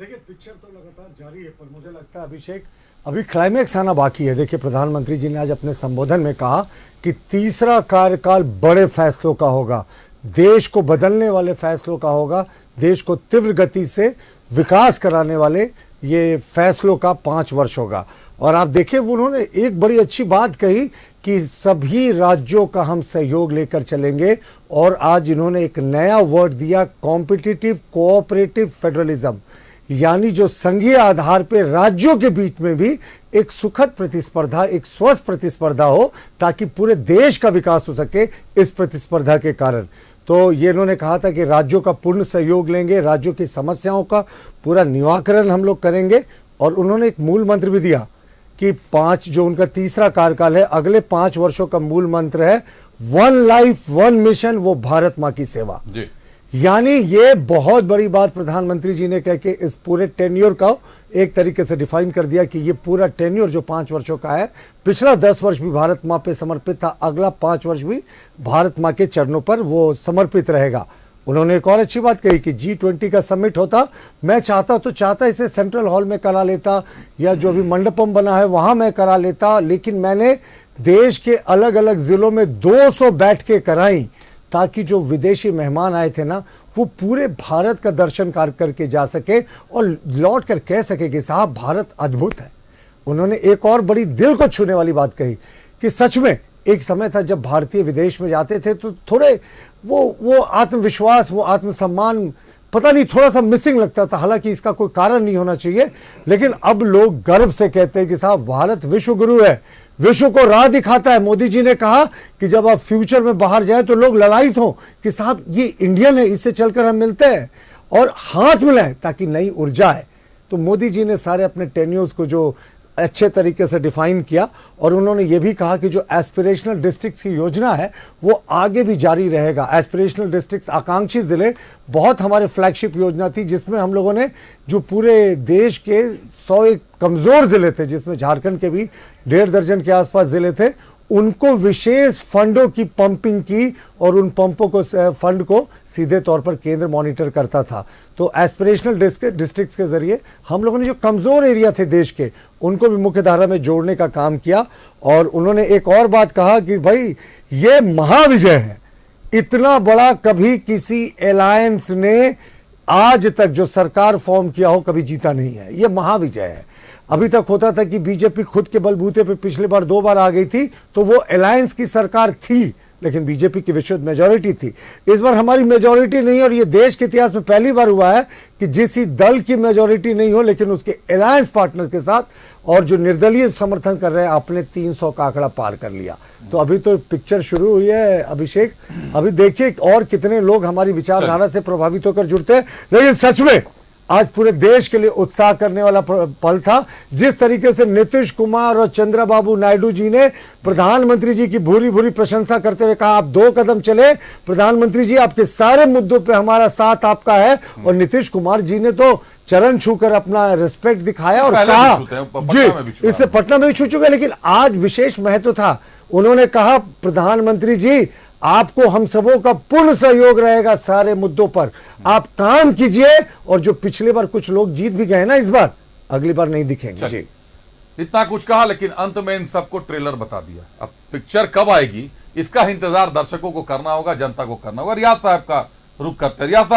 देखिए पिक्चर तो लगातार जारी है, पर मुझे लगता है अभिषेक अभी क्लाइमैक्स आना बाकी है। देखिए प्रधानमंत्री जी ने आज अपने संबोधन में कहा कि तीसरा कार्यकाल बड़े फैसलों का होगा, देश को बदलने वाले फैसलों का होगा, देश को तीव्र गति से विकास कराने वाले ये फैसलों का 5 वर्ष होगा। और आप देखिए उन्होंने एक बड़ी अच्छी बात कही कि सभी राज्यों का हम सहयोग लेकर चलेंगे। और आज इन्होंने एक नया वर्ड दिया, कॉम्पिटिटिव कोऑपरेटिव फेडरलिज्म, यानी जो संघीय आधार पर राज्यों के बीच में भी एक सुखद प्रतिस्पर्धा, एक स्वस्थ प्रतिस्पर्धा हो, ताकि पूरे देश का विकास हो सके इस प्रतिस्पर्धा के कारण। तो ये इन्होंने कहा था कि राज्यों का पूर्ण सहयोग लेंगे, राज्यों की समस्याओं का पूरा निराकरण हम लोग करेंगे। और उन्होंने एक मूल मंत्र भी दिया कि 5 जो उनका तीसरा कार्यकाल है, अगले 5 वर्षों का मूल मंत्र है वन लाइफ वन मिशन, वो भारत माँ की सेवा जी। यानी ये बहुत बड़ी बात प्रधानमंत्री जी ने कह के इस पूरे टेन्योर का एक तरीके से डिफाइन कर दिया कि ये पूरा टेन्योर जो 5 वर्षों का है, पिछला 10 वर्ष भी भारत माँ पे समर्पित था, अगला 5 वर्ष भी भारत माँ के चरणों पर वो समर्पित रहेगा। उन्होंने एक और अच्छी बात कही कि G20 का समिट होता, मैं चाहता इसे सेंट्रल हॉल में करा लेता, या जो भी मंडपम बना है वहां मैं करा लेता, लेकिन मैंने देश के अलग अलग जिलों में 200 बैठकें कराई, ताकि जो विदेशी मेहमान आए थे ना, वो पूरे भारत का दर्शन करके जा सके और लौट कर कह सके कि साहब भारत अद्भुत है। उन्होंने एक और बड़ी दिल को छूने वाली बात कही कि सच में एक समय था जब भारतीय विदेश में जाते थे तो थोड़े वो आत्मविश्वास, वो आत्मसम्मान पता नहीं थोड़ा सा मिसिंग लगता था। हालांकि इसका कोई कारण नहीं होना चाहिए, लेकिन अब लोग गर्व से कहते हैं कि साहब भारत विश्व गुरु है, विश्व को राह दिखाता है। मोदी जी ने कहा कि जब आप फ्यूचर में बाहर जाएं तो लोग ललायित हों कि साहब ये इंडियन है, इससे चलकर हम मिलते हैं और हाथ मिलाएं ताकि नई ऊर्जा है। तो मोदी जी ने सारे अपने टेन्योर्स को जो अच्छे तरीके से डिफाइन किया, और उन्होंने ये भी कहा कि जो एस्पिरेशनल डिस्ट्रिक्ट्स की योजना है वो आगे भी जारी रहेगा। एस्पिरेशनल डिस्ट्रिक्ट्स, आकांक्षी जिले, बहुत हमारे फ्लैगशिप योजना थी, जिसमें हम लोगों ने जो पूरे देश के 100 कमज़ोर ज़िले थे, जिसमें झारखंड के भी 1.5 दर्जन के आसपास ज़िले थे, उनको विशेष फंडों की पंपिंग की, और उन पंपों को फंड को सीधे तौर पर केंद्र मॉनिटर करता था। तो एस्पिरेशनल डिस्ट्रिक्ट्स के जरिए हम लोगों ने जो कमज़ोर एरिया थे देश के, उनको भी मुख्य धारा में जोड़ने का काम किया। और उन्होंने एक और बात कहा कि भाई ये महाविजय है, इतना बड़ा कभी किसी अलायंस ने आज तक जो सरकार फॉर्म किया हो कभी जीता नहीं है, ये महाविजय है। अभी तक होता था कि बीजेपी खुद के बलबूते पे पिछले बार 2 बार आ गई थी, तो वो अलायंस की सरकार थी, लेकिन बीजेपी की विशुद्ध मेजॉरिटी थी। इस बार हमारी मेजॉरिटी नहीं, और ये देश के इतिहास में पहली बार हुआ है कि जिस दल की मेजॉरिटी नहीं हो, लेकिन उसके अलायंस पार्टनर्स के साथ और जो निर्दलीय समर्थन कर रहे हैं, आपने 300 का आंकड़ा पार कर लिया। तो अभी तो पिक्चर शुरू हुई है अभिषेक, अभी देखिए और कितने लोग हमारी विचारधारा से प्रभावित होकर जुड़ते हैं। लेकिन सच में आज पूरे देश के लिए उत्साह करने वाला पल था, जिस तरीके से नीतीश कुमार और चंद्रबाबू नायडू जी ने प्रधानमंत्री जी की भूरी भूरी प्रशंसा करते हुए कहा, आप 2 कदम चले प्रधानमंत्री जी, आपके सारे मुद्दों पे हमारा साथ आपका है। और नीतीश कुमार जी ने तो चरण छूकर अपना रिस्पेक्ट दिखाया और कहा जी, इससे पटना में भी छू चुके, लेकिन आज विशेष महत्व था। उन्होंने कहा प्रधानमंत्री जी आपको हम सबों का पूर्ण सहयोग रहेगा सारे मुद्दों पर, आप काम कीजिए। और जो पिछली बार कुछ लोग जीत भी गए ना, इस बार अगली बार नहीं दिखेंगे जी। इतना कुछ कहा, लेकिन अंत में इन सबको ट्रेलर बता दिया। अब पिक्चर कब आएगी इसका इंतजार दर्शकों को करना होगा, जनता को करना होगा। रियाज साहब का रुख करते हैं। रियाज साहब